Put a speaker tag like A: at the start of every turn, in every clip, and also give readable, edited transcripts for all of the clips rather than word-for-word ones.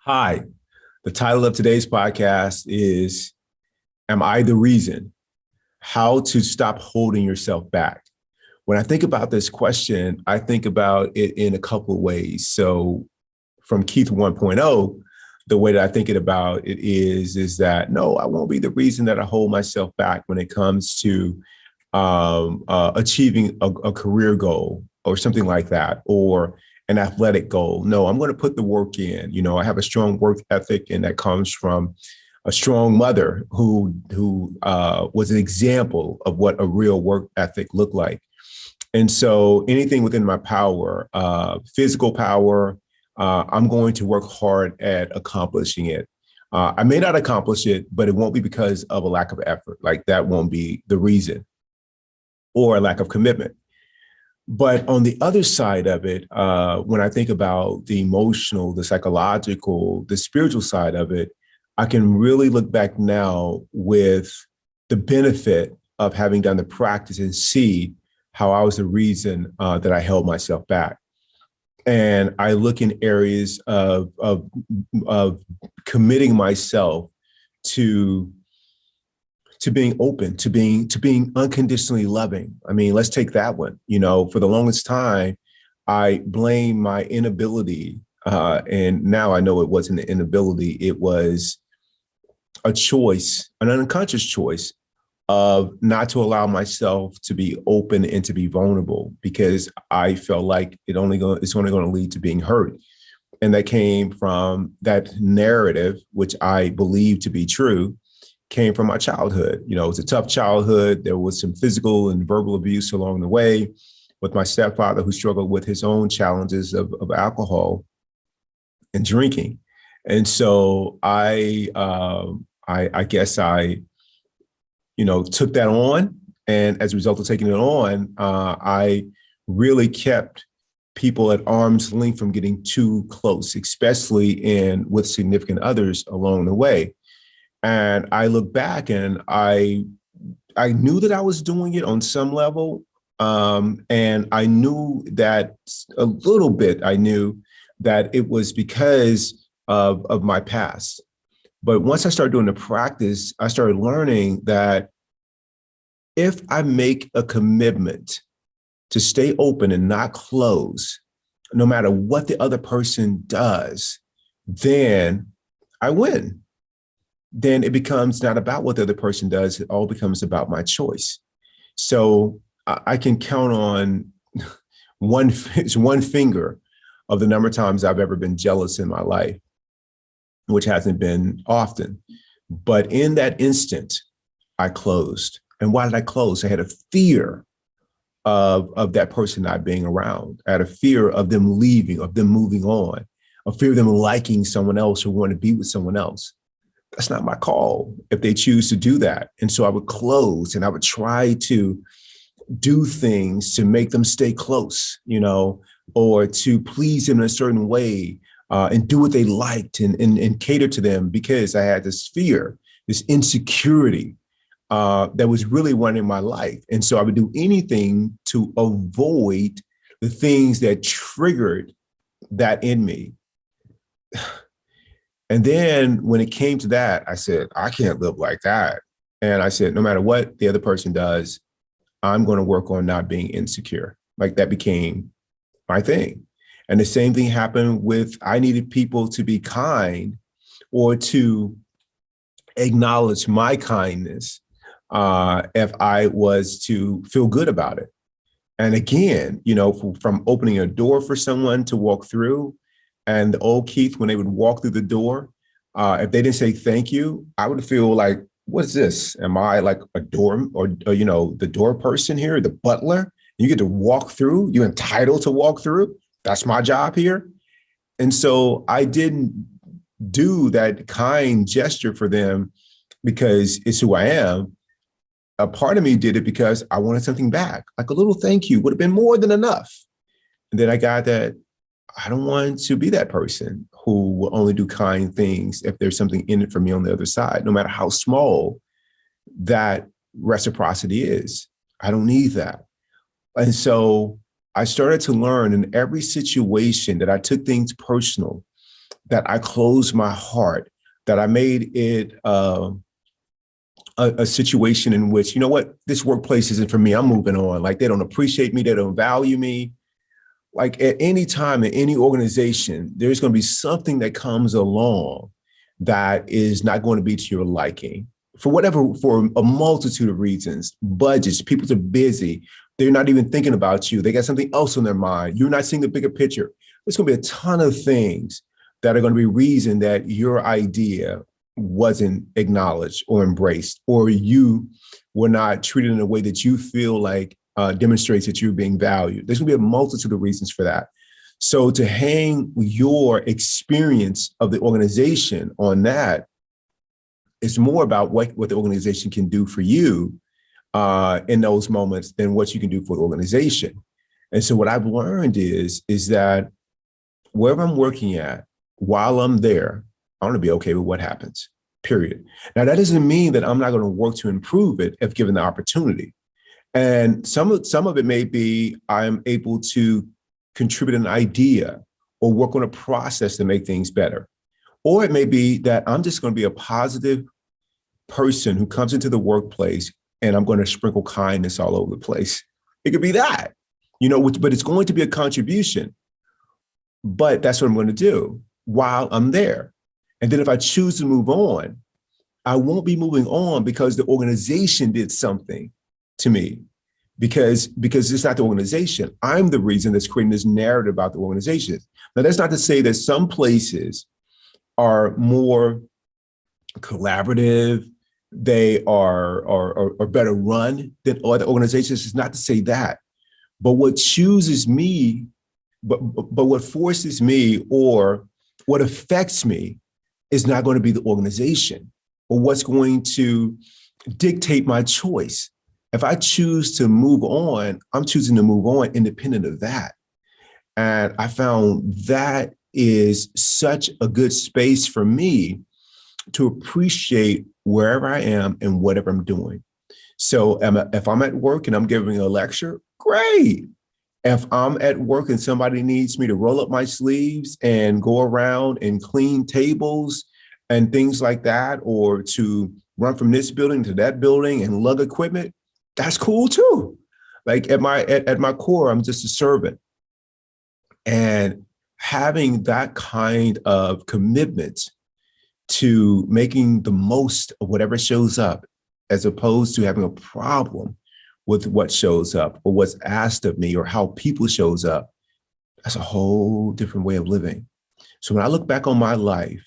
A: Hi, the title of today's podcast is Am I the Reason? How to Stop Holding Yourself Back. When I think about this question, I think about it in a couple of ways. So from Keith 1.0, the way that I think about it is that no, I won't be the reason that I hold myself back when it comes to achieving a career goal or something like that, or an athletic goal. No, I'm going to put the work in. I have a strong work ethic, and that comes from a strong mother who was an example of what a real work ethic looked like. And so anything within my power, physical power, I'm going to work hard at accomplishing it. I may not accomplish it, but it won't be because of a lack of effort. Like that won't be the reason, or a lack of commitment. But on the other side of it, when I think about the emotional, the psychological, the spiritual side of it, I can really look back now with the benefit of having done the practice and see how I was the reason that I held myself back. And I look in areas of committing myself to being open, to being unconditionally loving. I mean, let's take that one. For the longest time, I blame my inability, and now I know it wasn't an inability. It was a choice, an unconscious choice of not to allow myself to be open and to be vulnerable, because I felt like it's only going to lead to being hurt. And that came from that narrative, which I believe to be true, came from my childhood. It was a tough childhood. There was some physical and verbal abuse along the way with my stepfather, who struggled with his own challenges of alcohol and drinking. And so I guess I took that on. And as a result of taking it on, I really kept people at arm's length from getting too close, especially with significant others along the way. And I look back and I knew that I was doing it on some level. And I knew that a little bit, I knew that it was because of my past. But once I started doing the practice, I started learning that if I make a commitment to stay open and not close, no matter what the other person does, then I win. Then it becomes not about what the other person does. It all becomes about my choice. So I can count on one finger of the number of times I've ever been jealous in my life, which hasn't been often. But in that instant, I closed. And why did I close? I had a fear of that person not being around. I had a fear of them leaving, of them moving on, a fear of them liking someone else or wanting to be with someone else. That's not my call if they choose to do that. And so I would close and I would try to do things to make them stay close, or to please them in a certain way, and do what they liked and cater to them, because I had this fear, this insecurity that was really running my life. And so I would do anything to avoid the things that triggered that in me. And then when it came to that, I said, I can't live like that. And I said, no matter what the other person does, I'm going to work on not being insecure. Like that became my thing. And the same thing happened with, I needed people to be kind or to acknowledge my kindness if I was to feel good about it. And again, from opening a door for someone to walk through, and the old Keith, when they would walk through the door, if they didn't say thank you, I would feel like, what is this? Am I like a door or the door person here, the butler? You get to walk through, you're entitled to walk through. That's my job here. And so I didn't do that kind gesture for them because it's who I am. A part of me did it because I wanted something back, like a little thank you would have been more than enough. And then I got that I don't want to be that person who will only do kind things if there's something in it for me on the other side, no matter how small that reciprocity is. I don't need that. And so I started to learn in every situation that I took things personal, that I closed my heart, that I made it a situation in which, you know what, this workplace isn't for me. I'm moving on. Like they don't appreciate me. They don't value me. Like at any time in any organization, there's going to be something that comes along that is not going to be to your liking for a multitude of reasons. Budgets, people are busy. They're not even thinking about you. They got something else on their mind. You're not seeing the bigger picture. There's going to be a ton of things that are going to be reason that your idea wasn't acknowledged or embraced, or you were not treated in a way that you feel like demonstrates that you're being valued. There's going to be a multitude of reasons for that. So to hang your experience of the organization on that, it's more about what the organization can do for you in those moments than what you can do for the organization. And so what I've learned is that wherever I'm working at, while I'm there, I want to be okay with what happens, period. Now, that doesn't mean that I'm not going to work to improve it if given the opportunity. And some of it may be I'm able to contribute an idea or work on a process to make things better. Or it may be that I'm just going to be a positive person who comes into the workplace and I'm going to sprinkle kindness all over the place. It could be that, but it's going to be a contribution. But that's what I'm going to do while I'm there. And then if I choose to move on, I won't be moving on because the organization did something to me, because it's not the organization. I'm the reason that's creating this narrative about the organization. Now, that's not to say that some places are more collaborative, they are better run than other organizations. It's not to say that. But what chooses me, but what forces me or what affects me is not going to be the organization or what's going to dictate my choice. If I choose to move on, I'm choosing to move on independent of that. And I found that is such a good space for me to appreciate wherever I am and whatever I'm doing. So if I'm at work and I'm giving a lecture, great. If I'm at work and somebody needs me to roll up my sleeves and go around and clean tables and things like that, or to run from this building to that building and lug equipment, that's cool too. Like at my core, I'm just a servant. And having that kind of commitment to making the most of whatever shows up, as opposed to having a problem with what shows up or what's asked of me or how people shows up, that's a whole different way of living. So when I look back on my life,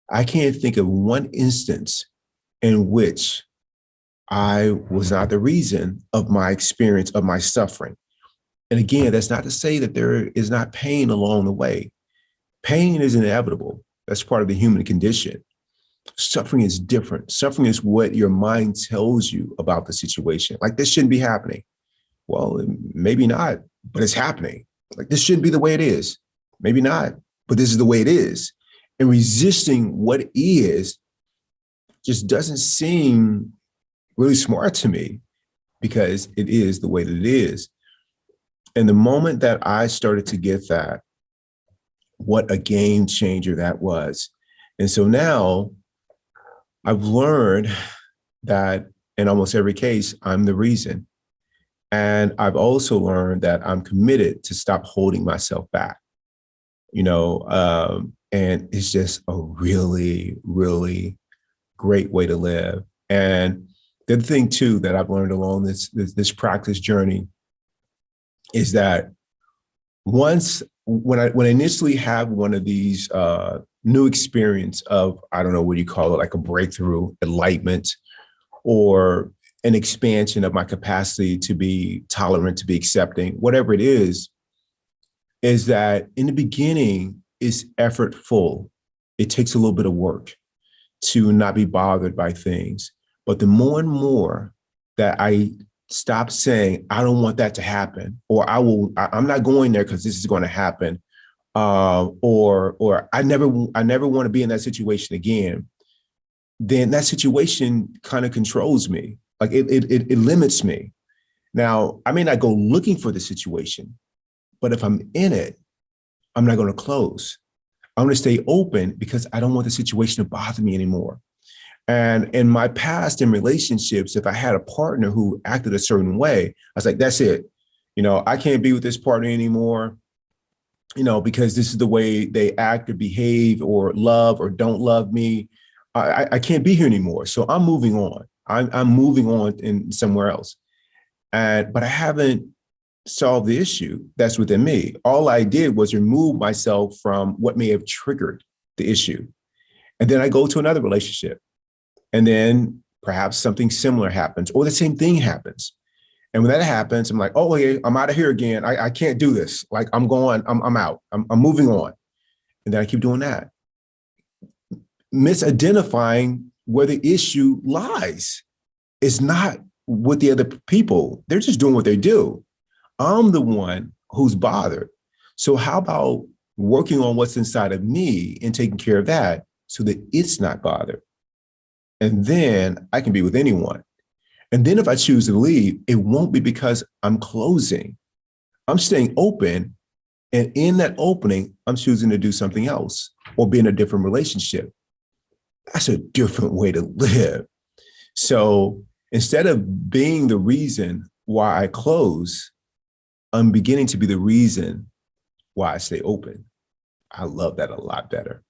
A: I can't think of one instance in which I was not the reason of my experience, of my suffering. And again, that's not to say that there is not pain along the way. Pain is inevitable. That's part of the human condition. Suffering is different. Suffering is what your mind tells you about the situation. Like, this shouldn't be happening. Well, maybe not, but it's happening. Like, this shouldn't be the way it is. Maybe not, but this is the way it is. And resisting what is just doesn't seem really smart to me, because it is the way that it is. And the moment that I started to get that, what a game changer that was. And so now I've learned that in almost every case, I'm the reason. And I've also learned that I'm committed to stop holding myself back, and it's just a really, really great way to live. And the other thing too that I've learned along this practice journey is that when I initially have one of these new experience of, I don't know what you call it, like a breakthrough, enlightenment, or an expansion of my capacity to be tolerant, to be accepting, whatever it is that in the beginning is effortful. It takes a little bit of work to not be bothered by things. But the more and more that I stop saying, I don't want that to happen, or I'm not going there because this is going to happen, or I never want to be in that situation again, then that situation kind of controls me. Like it limits me. Now, I may not go looking for the situation, but if I'm in it, I'm not going to close. I want to stay open because I don't want the situation to bother me anymore. And in my past in relationships, if I had a partner who acted a certain way, I was like, that's it. I can't be with this partner anymore, because this is the way they act or behave or love or don't love me. I can't be here anymore. So I'm moving on. I'm moving on in somewhere else. But I haven't solved the issue that's within me. All I did was remove myself from what may have triggered the issue. And then I go to another relationship. And then perhaps something similar happens or the same thing happens. And when that happens, I'm like, oh, okay, I'm out of here again. I can't do this. Like I'm out. I'm moving on. And then I keep doing that, misidentifying where the issue lies. It's not with the other people. They're just doing what they do. I'm the one who's bothered. So how about working on what's inside of me and taking care of that so that it's not bothered? And then I can be with anyone. And then if I choose to leave, it won't be because I'm closing. I'm staying open. And in that opening, I'm choosing to do something else or be in a different relationship. That's a different way to live. So instead of being the reason why I close, I'm beginning to be the reason why I stay open. I love that a lot better.